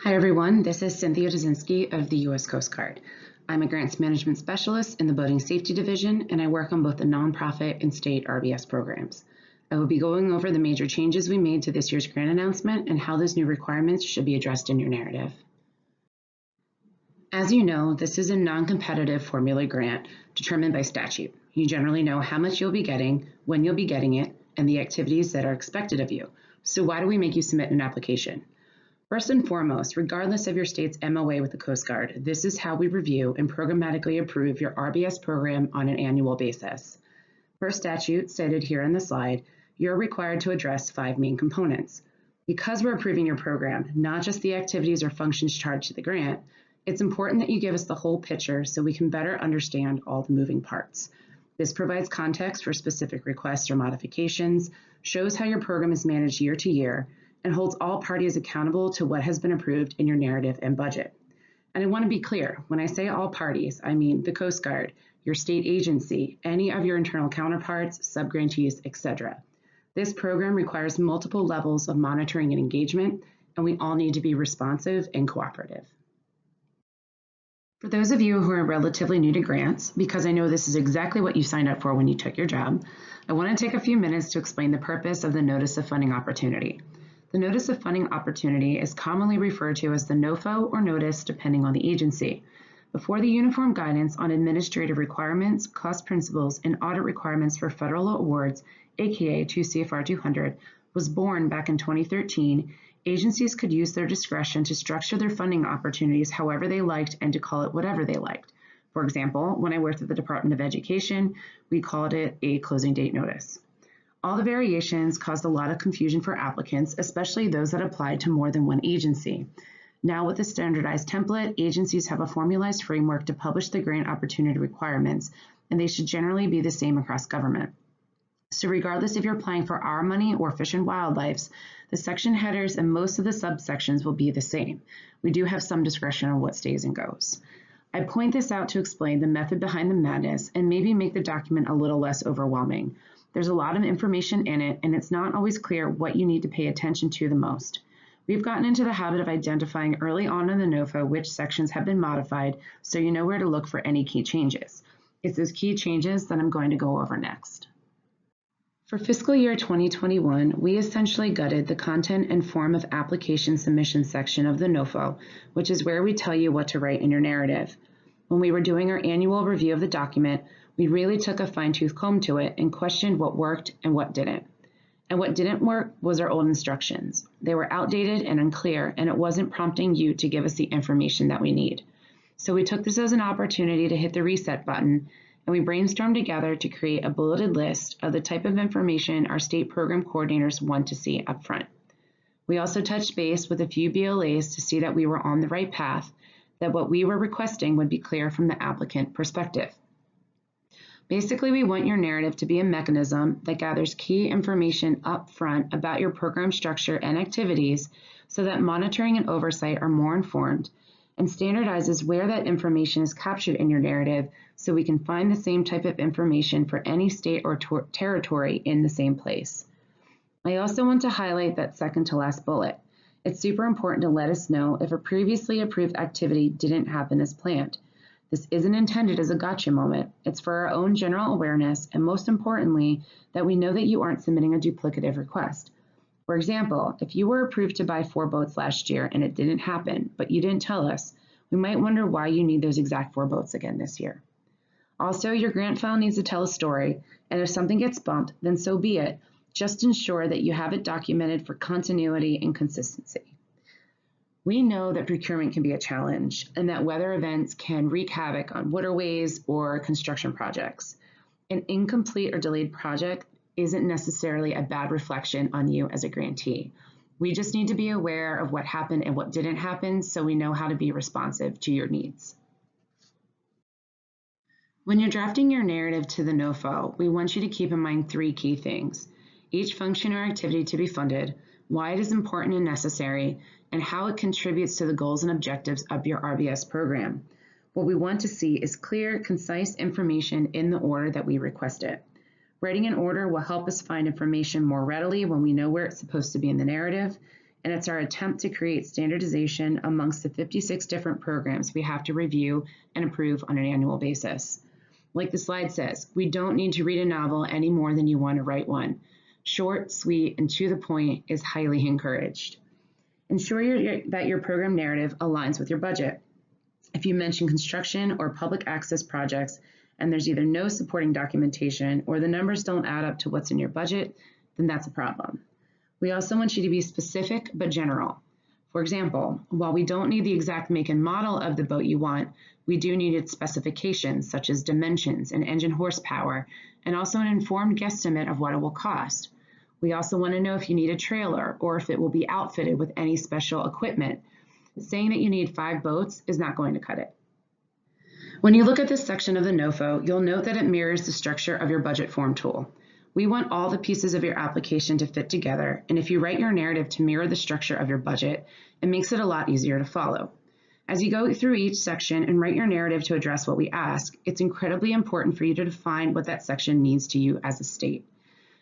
Hi everyone, this is Cynthia Dzinski of the U.S. Coast Guard. I'm a grants management specialist in the Boating Safety Division, and I work on both the nonprofit and state RBS programs. I will be going over the major changes we made to this year's grant announcement and how those new requirements should be addressed in your narrative. As you know, this is a non-competitive formula grant determined by statute. You generally know how much you'll be getting, when you'll be getting it, and the activities that are expected of you. So why do we make you submit an application? First and foremost, regardless of your state's MOA with the Coast Guard, this is how we review and programmatically approve your RBS program on an annual basis. Per statute, stated here on the slide, you're required to address 5 main components. Because we're approving your program, not just the activities or functions charged to the grant, it's important that you give us the whole picture so we can better understand all the moving parts. This provides context for specific requests or modifications, shows how your program is managed year to year, and holds all parties accountable to what has been approved in your narrative and budget. And I want to be clear, when I say all parties, I mean the Coast Guard, your state agency, any of your internal counterparts, subgrantees, etc. This program requires multiple levels of monitoring and engagement, and we all need to be responsive and cooperative. For those of you who are relatively new to grants, because I know this is exactly what you signed up for when you took your job, I want to take a few minutes to explain the purpose of the Notice of Funding Opportunity. The Notice of Funding Opportunity is commonly referred to as the NOFO or notice depending on the agency. Before the Uniform Guidance on Administrative Requirements, Cost Principles, and Audit Requirements for Federal Awards, aka 2 CFR 200, was born back in 2013, agencies could use their discretion to structure their funding opportunities however they liked and to call it whatever they liked. For example, when I worked at the Department of Education, we called it a closing date notice. All the variations caused a lot of confusion for applicants, especially those that applied to more than one agency. Now with a standardized template, agencies have a formalized framework to publish the grant opportunity requirements, and they should generally be the same across government. So regardless if you're applying for our money or Fish and Wildlife's, the section headers and most of the subsections will be the same. We do have some discretion on what stays and goes. I point this out to explain the method behind the madness and maybe make the document a little less overwhelming. There's a lot of information in it, and it's not always clear what you need to pay attention to the most. We've gotten into the habit of identifying early on in the NOFO which sections have been modified, so you know where to look for any key changes. It's those key changes that I'm going to go over next. For fiscal year 2021, we essentially gutted the content and form of application submission section of the NOFO, which is where we tell you what to write in your narrative. When we were doing our annual review of the document, we really took a fine-tooth comb to it and questioned what worked and what didn't. And what didn't work was our old instructions. They were outdated and unclear, and it wasn't prompting you to give us the information that we need. So we took this as an opportunity to hit the reset button, and we brainstormed together to create a bulleted list of the type of information our state program coordinators want to see up front. We also touched base with a few BLAs to see that we were on the right path, that what we were requesting would be clear from the applicant perspective. Basically, we want your narrative to be a mechanism that gathers key information up front about your program structure and activities so that monitoring and oversight are more informed, and standardizes where that information is captured in your narrative so we can find the same type of information for any state or territory in the same place. I also want to highlight that second to last bullet. It's super important to let us know if a previously approved activity didn't happen as planned. This isn't intended as a gotcha moment. It's for our own general awareness, and most importantly, that we know that you aren't submitting a duplicative request. For example, if you were approved to buy 4 boats last year and it didn't happen, but you didn't tell us, we might wonder why you need those exact 4 boats again this year. Also, your grant file needs to tell a story, and if something gets bumped, then so be it. Just ensure that you have it documented for continuity and consistency. We know that procurement can be a challenge and that weather events can wreak havoc on waterways or construction projects. An incomplete or delayed project isn't necessarily a bad reflection on you as a grantee. We just need to be aware of what happened and what didn't happen so we know how to be responsive to your needs. When you're drafting your narrative to the NOFO, we want you to keep in mind 3 key things: each function or activity to be funded, why it is important and necessary, and how it contributes to the goals and objectives of your RBS program. What we want to see is clear, concise information in the order that we request it. Writing in order will help us find information more readily when we know where it's supposed to be in the narrative, and it's our attempt to create standardization amongst the 56 different programs we have to review and approve on an annual basis. Like the slide says, we don't need to read a novel any more than you want to write one. Short, sweet, and to the point is highly encouraged. Ensure that your program narrative aligns with your budget. If you mention construction or public access projects and there's either no supporting documentation or the numbers don't add up to what's in your budget, then that's a problem. We also want you to be specific but general. For example, while we don't need the exact make and model of the boat you want, we do need its specifications such as dimensions and engine horsepower, and also an informed guesstimate of what it will cost. We also want to know if you need a trailer or if it will be outfitted with any special equipment. Saying that you need 5 boats is not going to cut it. When you look at this section of the NOFO, you'll note that it mirrors the structure of your budget form tool. We want all the pieces of your application to fit together, and if you write your narrative to mirror the structure of your budget, it makes it a lot easier to follow. As you go through each section and write your narrative to address what we ask, it's incredibly important for you to define what that section means to you as a state.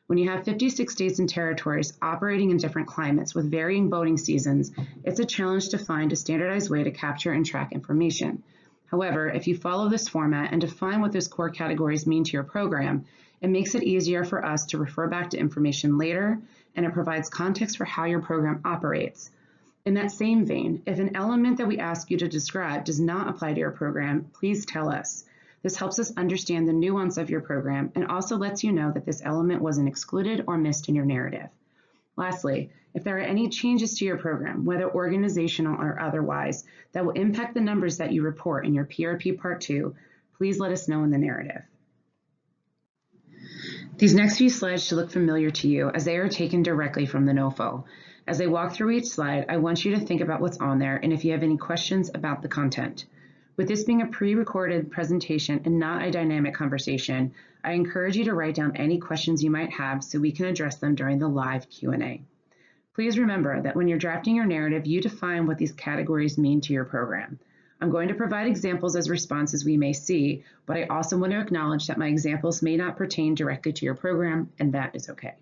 When you have 56 states and territories operating in different climates with varying boating seasons, it's a challenge to find a standardized way to capture and track information. However, if you follow this format and define what those core categories mean to your program, it makes it easier for us to refer back to information later, and it provides context for how your program operates. In that same vein, if an element that we ask you to describe does not apply to your program, please tell us. This helps us understand the nuance of your program and also lets you know that this element wasn't excluded or missed in your narrative. Lastly, if there are any changes to your program, whether organizational or otherwise, that will impact the numbers that you report in your PRP Part 2, please let us know in the narrative. These next few slides should look familiar to you as they are taken directly from the NOFO. As I walk through each slide, I want you to think about what's on there and if you have any questions about the content. With this being a pre-recorded presentation and not a dynamic conversation, I encourage you to write down any questions you might have so we can address them during the live Q&A. Please remember that when you're drafting your narrative, you define what these categories mean to your program. I'm going to provide examples as responses we may see, but I also want to acknowledge that my examples may not pertain directly to your program, and that is okay.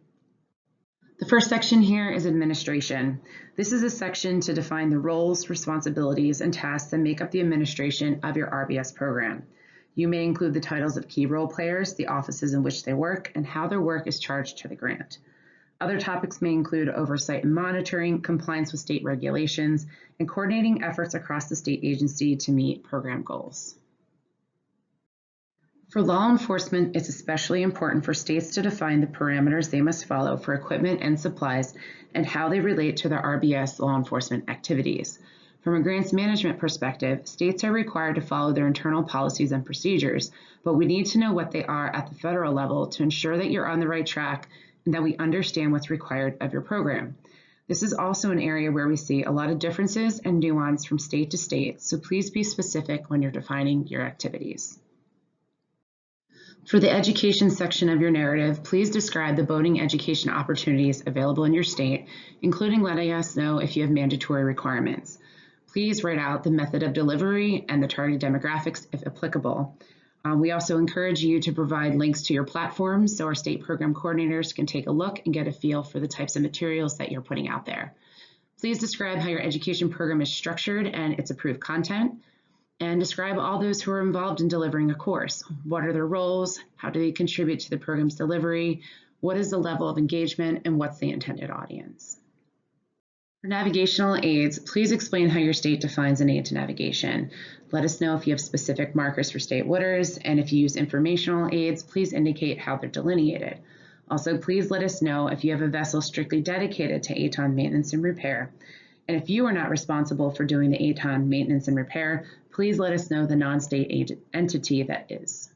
The first section here is administration. This is a section to define the roles, responsibilities, and tasks that make up the administration of your RBS program. You may include the titles of key role players, the offices in which they work, and how their work is charged to the grant. Other topics may include oversight and monitoring, compliance with state regulations, and coordinating efforts across the state agency to meet program goals. For law enforcement, it's especially important for states to define the parameters they must follow for equipment and supplies and how they relate to their RBS law enforcement activities. From a grants management perspective, states are required to follow their internal policies and procedures, but we need to know what they are at the federal level to ensure that you're on the right track and that we understand what's required of your program. This is also an area where we see a lot of differences and nuance from state to state, so please be specific when you're defining your activities. For the education section of your narrative, please describe the boating education opportunities available in your state, including letting us know if you have mandatory requirements. Please write out the method of delivery and the target demographics if applicable. We also encourage you to provide links to your platforms so our state program coordinators can take a look and get a feel for the types of materials that you're putting out there. Please describe how your education program is structured and its approved content. And describe all those who are involved in delivering a course. What are their roles? How do they contribute to the program's delivery? What is the level of engagement? And what's the intended audience? For navigational aids, please explain how your state defines an aid to navigation. Let us know if you have specific markers for state waters, and if you use informational aids, please indicate how they're delineated. Also, please let us know if you have a vessel strictly dedicated to ATON maintenance and repair. And if you are not responsible for doing the ATON maintenance and repair, please let us know the non-state entity that is.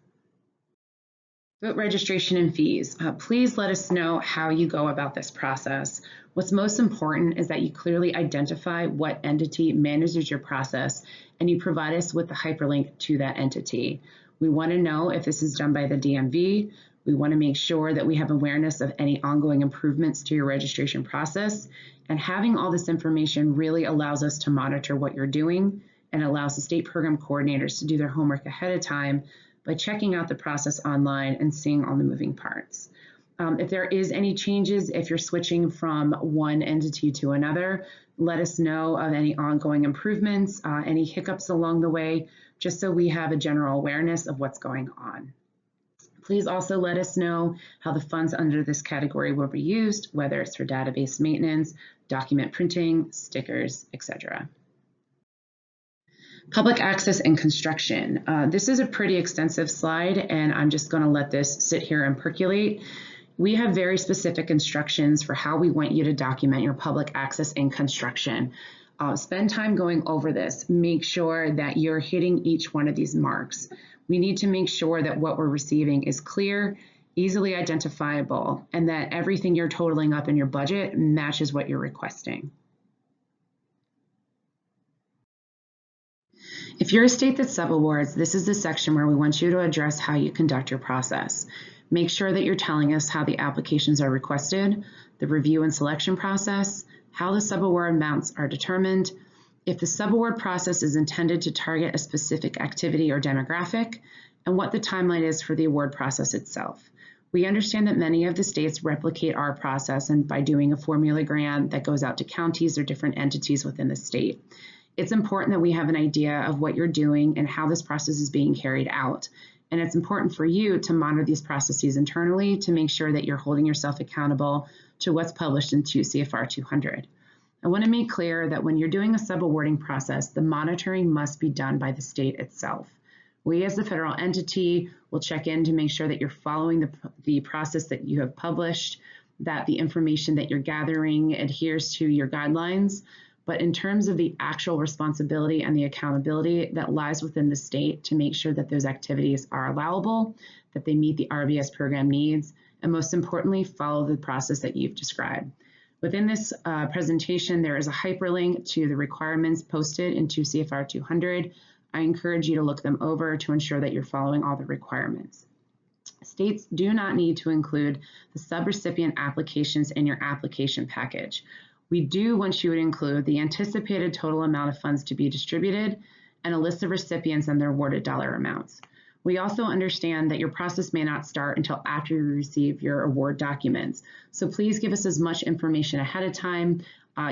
Boat registration and fees. Please let us know how you go about this process. What's most important is that you clearly identify what entity manages your process and you provide us with the hyperlink to that entity. We want to know if this is done by the DMV. We want to make sure that we have awareness of any ongoing improvements to your registration process. And having all this information really allows us to monitor what you're doing and allows the state program coordinators to do their homework ahead of time by checking out the process online and seeing all the moving parts. If there is any changes, if you're switching from one entity to another, let us know of any ongoing improvements, any hiccups along the way, just so we have a general awareness of what's going on. Please also let us know how the funds under this category will be used, whether it's for database maintenance, document printing, stickers, etc. Public access and construction. This is a pretty extensive slide, and I'm just going to let this sit here and percolate. We have very specific instructions for how we want you to document your public access and construction. Spend time going over this. Make sure that you're hitting each one of these marks. We need to make sure that what we're receiving is clear, easily identifiable, and that everything you're totaling up in your budget matches what you're requesting. If you're a state that subawards, this is the section where we want you to address how you conduct your process. Make sure that you're telling us how the applications are requested, the review and selection process, how the subaward amounts are determined, if the subaward process is intended to target a specific activity or demographic, and what the timeline is for the award process itself. We understand that many of the states replicate our process and by doing a formula grant that goes out to counties or different entities within the state. It's important that we have an idea of what you're doing and how this process is being carried out. And it's important for you to monitor these processes internally to make sure that you're holding yourself accountable to what's published in 2 CFR 200. I want to make clear that when you're doing a subawarding process, the monitoring must be done by the state itself. We as the federal entity will check in to make sure that you're following the process that you have published, that the information that you're gathering adheres to your guidelines. But in terms of the actual responsibility and the accountability that lies within the state to make sure that those activities are allowable, that they meet the RBS program needs, and most importantly, follow the process that you've described. Within this presentation, there is a hyperlink to the requirements posted in 2 CFR 200. I encourage you to look them over to ensure that you're following all the requirements. States do not need to include the subrecipient applications in your application package. We do want you to include the anticipated total amount of funds to be distributed and a list of recipients and their awarded dollar amounts. We also understand that your process may not start until after you receive your award documents. So please give us as much information ahead of time.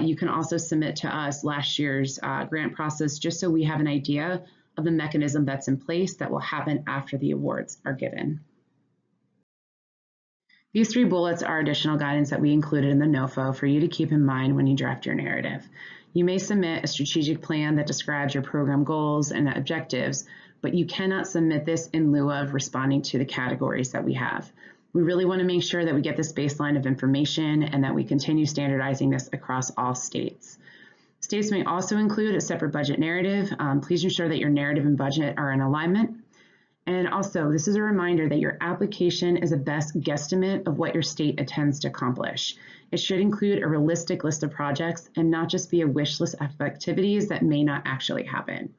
You can also submit to us last year's grant process just so we have an idea of the mechanism that's in place that will happen after the awards are given. These 3 bullets are additional guidance that we included in the NOFO for you to keep in mind when you draft your narrative. You may submit a strategic plan that describes your program goals and objectives, but you cannot submit this in lieu of responding to the categories that we have. We really want to make sure that we get this baseline of information and that we continue standardizing this across all states. States may also include a separate budget narrative. Please ensure that your narrative and budget are in alignment. And also, this is a reminder that your application is a best guesstimate of what your state intends to accomplish. It should include a realistic list of projects and not just be a wish list of activities that may not actually happen.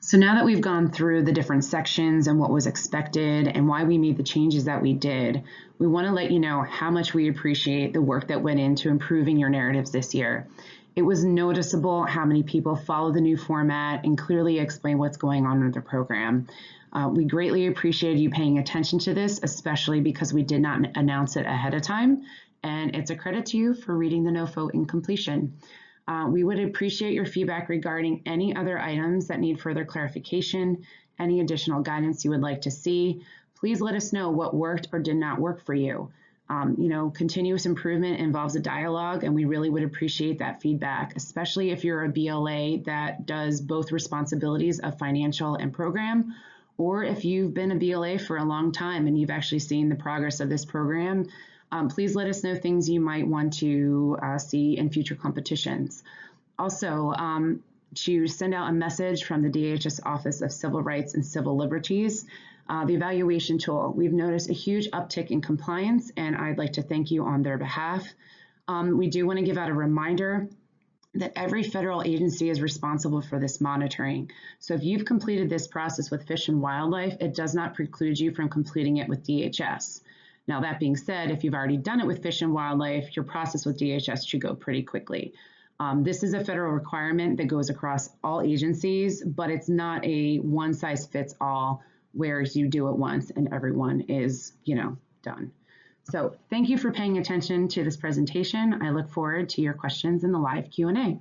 So now that we've gone through the different sections and what was expected and why we made the changes that we did, we want to let you know how much we appreciate the work that went into improving your narratives this year. It was noticeable how many people follow the new format and clearly explain what's going on in the program. We greatly appreciated you paying attention to this, especially because we did not announce it ahead of time, and it's a credit to you for reading the NOFO in completion. We would appreciate your feedback regarding any other items that need further clarification, any additional guidance you would like to see. Please let us know what worked or did not work for you. Continuous improvement involves a dialogue, and we really would appreciate that feedback, especially if you're a BLA that does both responsibilities of financial and program, or if you've been a BLA for a long time and you've actually seen the progress of this program. Please let us know things you might want to see in future competitions. Also, to send out a message from the DHS Office of Civil Rights and Civil Liberties, the evaluation tool. We've noticed a huge uptick in compliance, and I'd like to thank you on their behalf. We do want to give out a reminder that every federal agency is responsible for this monitoring. So if you've completed this process with Fish and Wildlife, it does not preclude you from completing it with DHS. Now, that being said, if you've already done it with Fish and Wildlife, your process with DHS should go pretty quickly. This is a federal requirement that goes across all agencies, but it's not a one-size-fits-all where you do it once and everyone is, done. So thank you for paying attention to this presentation. I look forward to your questions in the live Q&A.